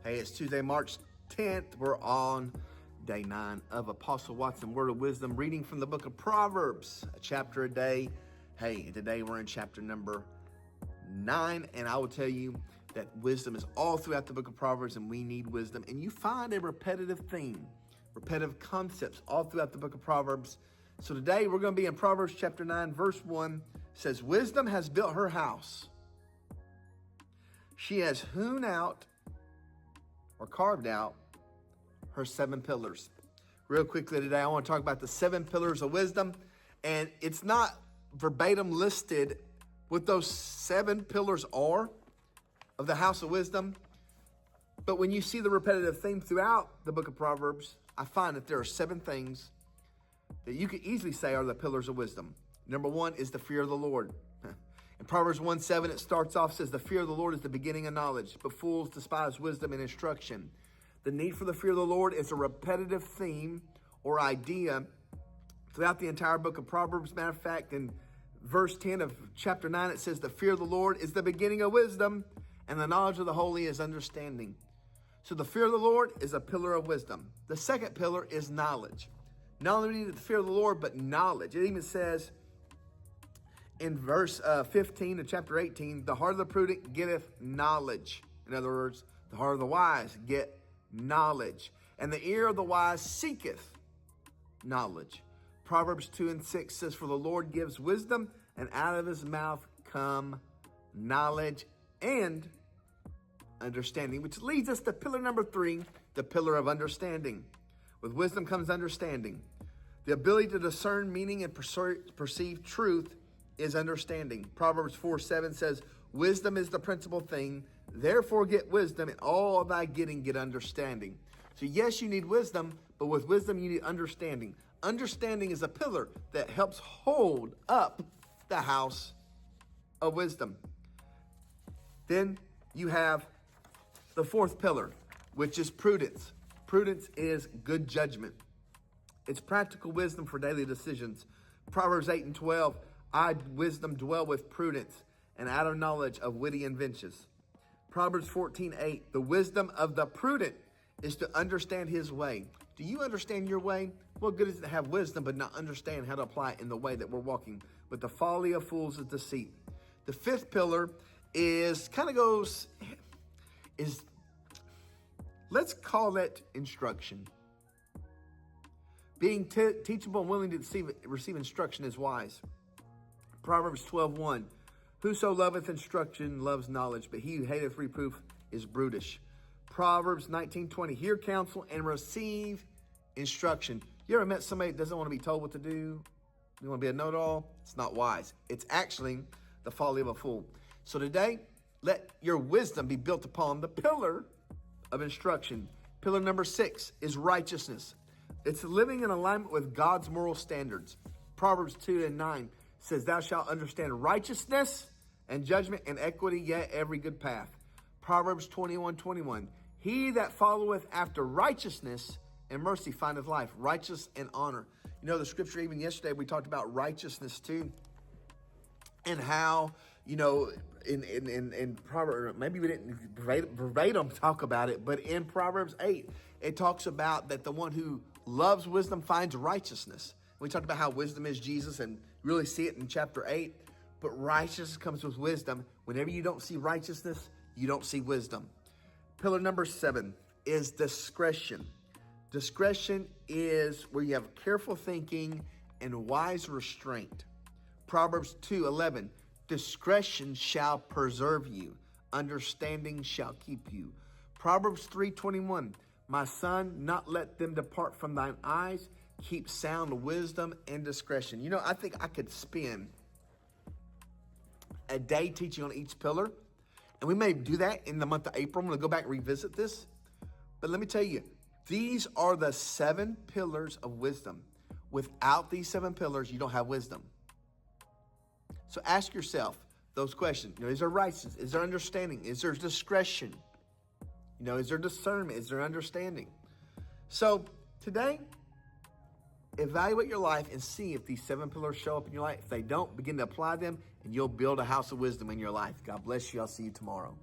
Hey, it's Tuesday, March 10th. We're on day 9 of Apostle Watson Word of Wisdom, reading from the book of Proverbs, a chapter a day. Hey, today we're in chapter number 9, and I will tell you that wisdom is all throughout the book of Proverbs, and we need wisdom. And you find a repetitive theme, repetitive concepts all throughout the book of Proverbs. So today we're going to be in Proverbs chapter 9, verse 1. It says, wisdom has built her house. She has hewn out or carved out her 7 pillars. Real quickly today, I want to talk about the 7 pillars of wisdom. And it's not verbatim listed what those 7 pillars are of the house of wisdom. But when you see the repetitive theme throughout the book of Proverbs, I find that there are 7 things that you could easily say are the pillars of wisdom. Number 1 is the fear of the Lord. In Proverbs 1:7, it starts off, says, the fear of the Lord is the beginning of knowledge, but fools despise wisdom and instruction. The need for the fear of the Lord is a repetitive theme or idea throughout the entire book of Proverbs. Matter of fact, in verse 10 of chapter 9, it says, the fear of the Lord is the beginning of wisdom, and the knowledge of the holy is understanding. So the fear of the Lord is a pillar of wisdom. The second pillar is knowledge. Not only do we need the fear of the Lord, but knowledge. It even says in verse 15 of chapter 18, the heart of the prudent getteth knowledge. In other words, the heart of the wise get knowledge, and the ear of the wise seeketh knowledge. Proverbs 2:6 says, for the Lord gives wisdom, and out of his mouth come knowledge and understanding, which leads us to pillar number 3, the pillar of understanding. With wisdom comes understanding. The ability to discern meaning and perceive truth is understanding. Proverbs 4:7 says, wisdom is the principal thing. Therefore get wisdom, and all thy getting get understanding. So yes, you need wisdom, but with wisdom you need understanding. Understanding is a pillar that helps hold up the house of wisdom. Then you have the 4th pillar, which is prudence. Prudence is good judgment. It's practical wisdom for daily decisions. Proverbs 8:12, I, wisdom, dwell with prudence, and out of knowledge of witty inventions. Proverbs 14:8, the wisdom of the prudent is to understand his way. Do you understand your way? What good is it to have wisdom but not understand how to apply it in the way that we're walking? But the folly of fools is deceit. The 5th pillar let's call it instruction. Being teachable and willing to receive instruction is wise. Proverbs 12:1, whoso loveth instruction loves knowledge, but he who hateth reproof is brutish. Proverbs 19:20, hear counsel and receive instruction. You ever met somebody that doesn't want to be told what to do? You want to be a know-it-all? It's not wise. It's actually the folly of a fool. So today, let your wisdom be built upon the pillar of instruction. Pillar number 6 is righteousness. It's living in alignment with God's moral standards. Proverbs 2:9 says, thou shalt understand righteousness and judgment and equity, yet every good path. Proverbs 21:21, he that followeth after righteousness and mercy findeth life, righteousness and honor. You know, the scripture, even yesterday, we talked about righteousness too. And how, you know, in Proverbs, maybe we didn't verbatim talk about it, but in Proverbs 8, it talks about that the one who loves wisdom finds righteousness. We talked about how wisdom is Jesus, and really see it in chapter 8. But righteousness comes with wisdom. Whenever you don't see righteousness, you don't see wisdom. Pillar number 7 is discretion. Discretion is where you have careful thinking and wise restraint. Proverbs 2:11, discretion shall preserve you. Understanding shall keep you. Proverbs 3:21, my son, not let them depart from thine eyes. Keep sound wisdom and discretion. You know, I think I could spend a day teaching on each pillar. And we may do that in the month of April. I'm going to go back and revisit this. But let me tell you, these are the 7 pillars of wisdom. Without these 7 pillars, you don't have wisdom. So ask yourself those questions. You know, is there righteousness? Is there understanding? Is there discretion? You know, is there discernment? Is there understanding? So today, evaluate your life and see if these 7 pillars show up in your life. If they don't, begin to apply them, and you'll build a house of wisdom in your life. God bless you. I'll see you tomorrow.